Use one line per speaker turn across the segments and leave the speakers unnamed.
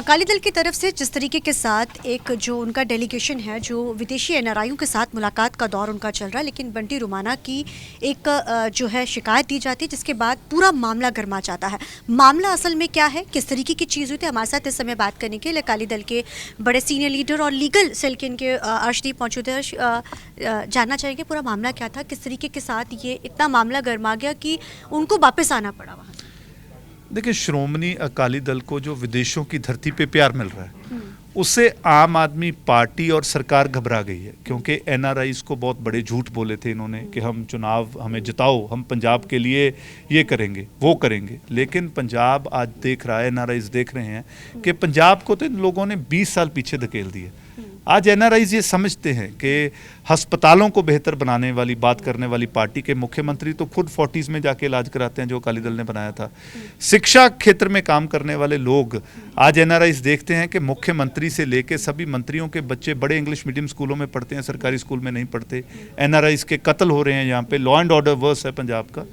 अकाली दल की तरफ से जिस तरीके के साथ एक जो उनका डेलीगेशन है, जो विदेशी एनआरआईयों के साथ मुलाकात का दौर उनका चल रहा है, लेकिन बंटी रोमाना की एक जो है शिकायत दी जाती है, जिसके बाद पूरा मामला गर्मा जाता है। मामला असल में क्या है, किस तरीके की चीज़ हुई थी, हमारे साथ इस समय बात करने के लिए अकाली दल के बड़े सीनियर लीडर और लीगल सेल के इनके अर्शदीप मौजूद है। जानना चाहेंगे पूरा मामला क्या था, किस तरीके के साथ ये इतना मामला गर्मा गया कि उनको वापस आना पड़ा वहाँ।
देखिए, श्रोमणी अकाली दल को जो विदेशों की धरती पे प्यार मिल रहा है उससे आम आदमी पार्टी और सरकार घबरा गई है, क्योंकि एनआरआईज को बहुत बड़े झूठ बोले थे इन्होंने कि हम चुनाव, हमें जिताओ, हम पंजाब के लिए ये करेंगे वो करेंगे। लेकिन पंजाब आज देख रहा है, एनआरआईज देख रहे हैं कि पंजाब को तो इन लोगों ने 20 साल पीछे धकेल दिया। आज एनआरआईज ये समझते हैं कि अस्पतालों को बेहतर बनाने वाली बात करने वाली पार्टी के मुख्यमंत्री तो खुद 40s में जाके इलाज कराते हैं, जो अकाली दल ने बनाया था। शिक्षा क्षेत्र में काम करने वाले लोग आज एनआरआईज देखते हैं कि मुख्यमंत्री से लेके सभी मंत्रियों के बच्चे बड़े इंग्लिश मीडियम स्कूलों में पढ़ते हैं, सरकारी स्कूल में नहीं पढ़ते। एनआरआईज के कत्ल हो रहे हैं, यहाँ पे लॉ एंड ऑर्डर वर्स है पंजाब का।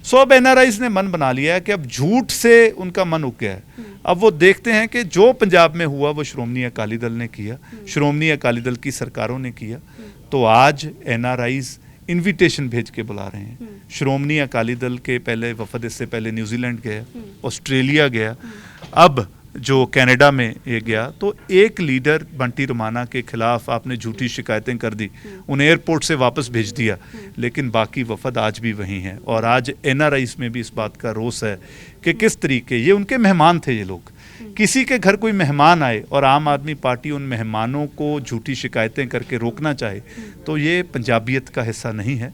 सो अब एनआरआईज ने मन बना लिया है कि अब झूठ से उनका मन उग गया है। अब वो देखते हैं कि जो पंजाब में हुआ वो श्रोमणी अकाली दल ने किया, श्रोमणी अकाली दल की सरकारों ने किया। तो आज एनआरआईज इनविटेशन भेज के बुला रहे हैं। श्रोमणी अकाली दल के पहले वफद इससे पहले न्यूजीलैंड गया, ऑस्ट्रेलिया गया, अब जो कनाडा में ये गया। तो एक लीडर बंटी रोमाना के खिलाफ आपने झूठी शिकायतें कर दी, उन्हें एयरपोर्ट से वापस भेज दिया, लेकिन बाकी वफद आज भी वहीं हैं। और आज एनआरआईज में भी इस बात का रोष है कि किस तरीके, ये उनके मेहमान थे, ये लोग किसी के घर कोई मेहमान आए और आम आदमी पार्टी उन मेहमानों को झूठी शिकायतें करके रोकना चाहे, तो ये पंजाबियत का हिस्सा नहीं है।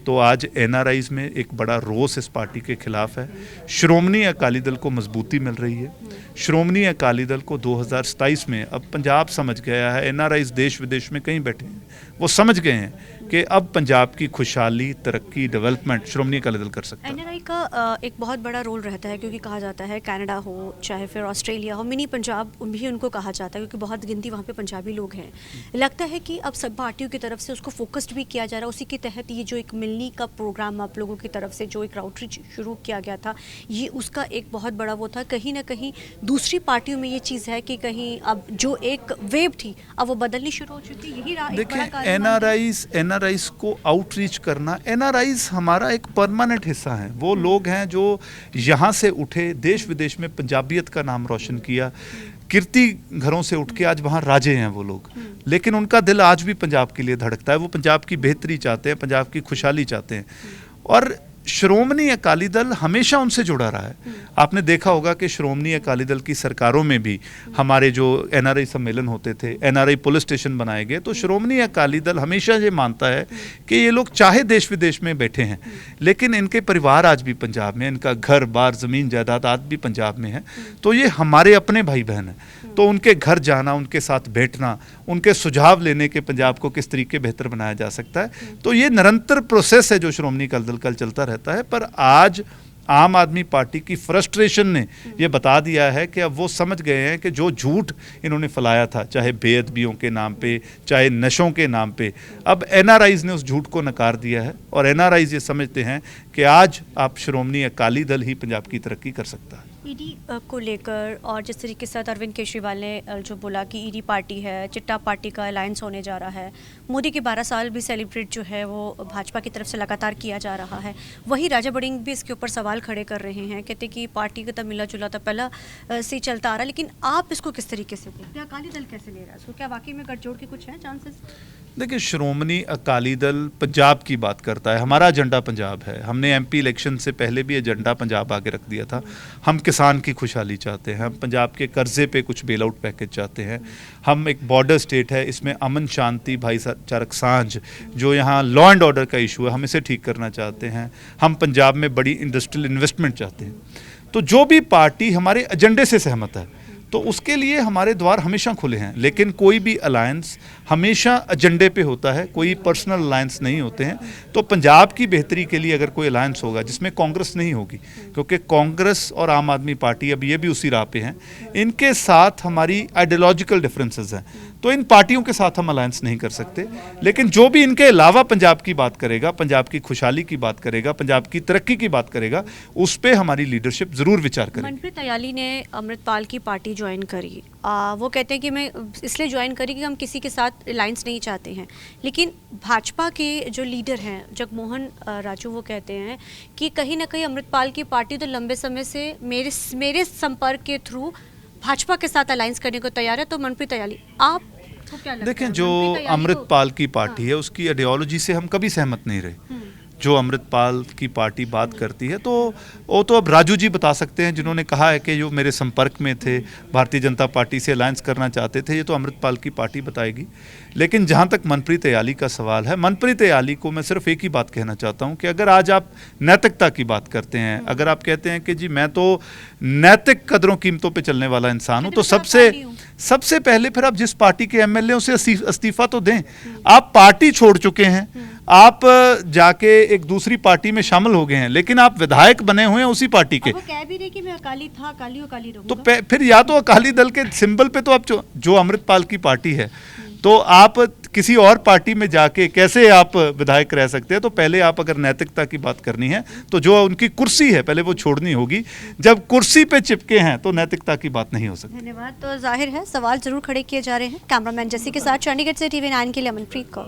तो आज एनआरआईज में एक बड़ा रोष इस पार्टी के खिलाफ है। श्रोमणी अकाली दल को मजबूती मिल रही है। श्रोमणी अकाली दल को 2027 में अब पंजाब समझ गया है, एनआरआईज देश विदेश में कहीं बैठे हैं, वो समझ गए हैं कि अब पंजाब की खुशहाली, तरक्की, डेवलपमेंट श्रोमणी अकाली दल कर सकता है।
एनआरआई का एक बहुत बड़ा रोल रहता है, क्योंकि कहा जाता है कनाडा हो चाहे फिर ऑस्ट्रेलिया हो, मिनी पंजाब भी उनको कहा जाता है, क्योंकि बहुत गिनती वहाँ पे पंजाबी लोग हैं। लगता है कि अब सब पार्टियों की तरफ से उसको फोकस्ड भी किया जा रहा है। उसी के तहत ये जो एक मिलनी का प्रोग्राम आप लोगों की तरफ से जो एक आउटरीच शुरू किया गया था, ये उसका एक बहुत बड़ा वो था। कहीं ना कहीं दूसरी पार्टियों में ये चीज़ है कि कहीं अब जो एक वेव थी अब वो बदलनी शुरू हो चुकी है। यही
देखिए, एनआरआईज को आउटरीच करना, एनआरआईज हमारा एक परमानेंट हिस्सा है। वो लोग हैं जो यहाँ से उठे, देश विदेश में पंजाबियत का नाम रोशन किया, कीर्ति घरों से उठ के आज वहाँ राजे हैं वो लोग। लेकिन उनका दिल आज भी पंजाब के लिए धड़कता है, वो पंजाब की बेहतरी चाहते हैं, पंजाब की खुशहाली चाहते हैं। और श्रोमणी अकाली दल हमेशा उनसे जुड़ा रहा है। आपने देखा होगा कि श्रोमणी अकाली दल की सरकारों में भी हमारे जो एनआरआई सम्मेलन होते थे, एनआरआई पुलिस स्टेशन बनाए गए, तो श्रोमणी अकाली दल हमेशा ये मानता है कि ये लोग चाहे देश विदेश में बैठे हैं, लेकिन इनके परिवार आज भी पंजाब में, इनका घर बार ज़मीन जायदाद आज भी पंजाब में है। तो ये हमारे अपने भाई बहन हैं। तो उनके घर जाना, उनके साथ बैठना, उनके सुझाव लेने के पंजाब को किस तरीके बेहतर बनाया जा सकता है, तो ये निरंतर प्रोसेस है जो श्रोमणी अकाली दल का चलता रहता है। पर आज आम आदमी पार्टी की फ्रस्ट्रेशन ने ये बता दिया है कि अब वो समझ गए हैं कि जो झूठ इन्होंने फैलाया था, चाहे बेअदबियों के नाम पे, चाहे नशों के नाम पे, अब एनआरआईज ने उस झूठ को नकार दिया है। और एनआरआईज ये समझते हैं कि आज आप श्रोमणी अकाली दल ही पंजाब की तरक्की कर सकता है।
ईडी को लेकर और जिस तरीके से अरविंद केजरीवाल ने जो बोला कि ईडी पार्टी है, चिट्टा पार्टी का अलायंस होने जा रहा है, मोदी के 12 साल भी सेलिब्रेट जो है वो भाजपा की तरफ से लगातार किया जा रहा है। वही राजा बड़िंग भी इसके ऊपर सवाल खड़े कर रहे हैं, कहते कि पार्टी का तो मिला जुला तो पहला से चलता आ रहा है। लेकिन आप इसको किस तरीके से देखते हैं, अकाली दल कैसे ले रहा है इसको, क्या वाकई में गठजोड़ के कुछ हैं चांसेस?
देखिए, श्रोमणी अकाली दल पंजाब की बात करता है, हमारा एजेंडा पंजाब है। हमने एमपी इलेक्शन से पहले भी एजेंडा पंजाब आगे रख दिया था। हम किसान की खुशहाली चाहते हैं, हम पंजाब के कर्जे पे कुछ बेल आउट पैकेज चाहते हैं, हम एक बॉर्डर स्टेट है, इसमें अमन शांति, भाईचारक सांझ, जो यहाँ लॉ एंड ऑर्डर का इशू है, हम इसे ठीक करना चाहते हैं। हम पंजाब में बड़ी इंडस्ट्रियल इन्वेस्टमेंट चाहते हैं। तो जो भी पार्टी हमारे एजेंडे से सहमत है, तो उसके लिए हमारे द्वार हमेशा खुले हैं। लेकिन कोई भी अलायंस हमेशा एजेंडे पे होता है, कोई पर्सनल अलायंस नहीं होते हैं। तो पंजाब की बेहतरी के लिए अगर कोई अलायंस होगा जिसमें कांग्रेस नहीं होगी, क्योंकि कांग्रेस और आम आदमी पार्टी अब ये भी उसी राह पे हैं, इनके साथ हमारी आइडियोलॉजिकल डिफरेंसेस हैं, तो इन पार्टियों के साथ हम अलायंस नहीं कर सकते। लेकिन जो भी इनके अलावा पंजाब की बात करेगा, पंजाब की खुशहाली की बात करेगा, पंजाब की तरक्की की बात करेगा, उस पर हमारी लीडरशिप जरूर विचार करेगी।
मनप्रीत अयाली ने अमृतपाल की पार्टी ज्वाइन करी। वो कहते हैं कि मैं इसलिए ज्वाइन करी कि हम किसी के साथ अलायंस नहीं चाहते हैं। लेकिन भाजपा के जो लीडर हैं जगमोहन राजू, वो कहते हैं कि कहीं ना कहीं अमृतपाल की पार्टी तो लंबे समय से मेरे संपर्क के थ्रू भाजपा के साथ अलायंस करने को तैयार है। तो मनप्रीत इयाली, आप को क्या लगता है?
देखें, जो अमृतपाल की पार्टी है उसकी आइडियोलॉजी से हम कभी सहमत नहीं रहे। जो अमृतपाल की पार्टी बात करती है तो वो तो अब राजू जी बता सकते हैं, जिन्होंने कहा है कि जो मेरे संपर्क में थे, भारतीय जनता पार्टी से अलायंस करना चाहते थे, ये तो अमृतपाल की पार्टी बताएगी। लेकिन जहाँ तक मनप्रीत इयाली का सवाल है, मनप्रीत इयाली को मैं सिर्फ एक ही बात कहना चाहता हूँ कि अगर आज आप नैतिकता की बात करते हैं, अगर आप कहते हैं कि जी मैं तो नैतिक कदरों कीमतों पे चलने वाला इंसान हूँ, तो सबसे पहले फिर आप जिस पार्टी के एमएलए उसे इस्तीफा तो दें। आप पार्टी छोड़ चुके हैं, आप जाके एक दूसरी पार्टी में शामिल हो गए हैं, लेकिन आप विधायक बने हुए हैं उसी पार्टी के।
वो कह भी रहे कि मैं अकाली था, अकाली रहूंगा।
तो फिर या तो अकाली दल के सिंबल पे तो आप जो अमृतपाल की पार्टी है, तो आप किसी और पार्टी में जाके कैसे आप विधायक रह सकते हैं? तो पहले आप अगर नैतिकता की बात करनी है तो जो उनकी कुर्सी है पहले वो छोड़नी होगी। जब कुर्सी पे चिपके हैं तो नैतिकता की बात नहीं हो सकती।
धन्यवाद। तो जाहिर है सवाल जरूर खड़े किए जा रहे हैं। कैमरामैन जैसी के साथ चंडीगढ़ से TV9 के लिए अमनप्रीत कौर।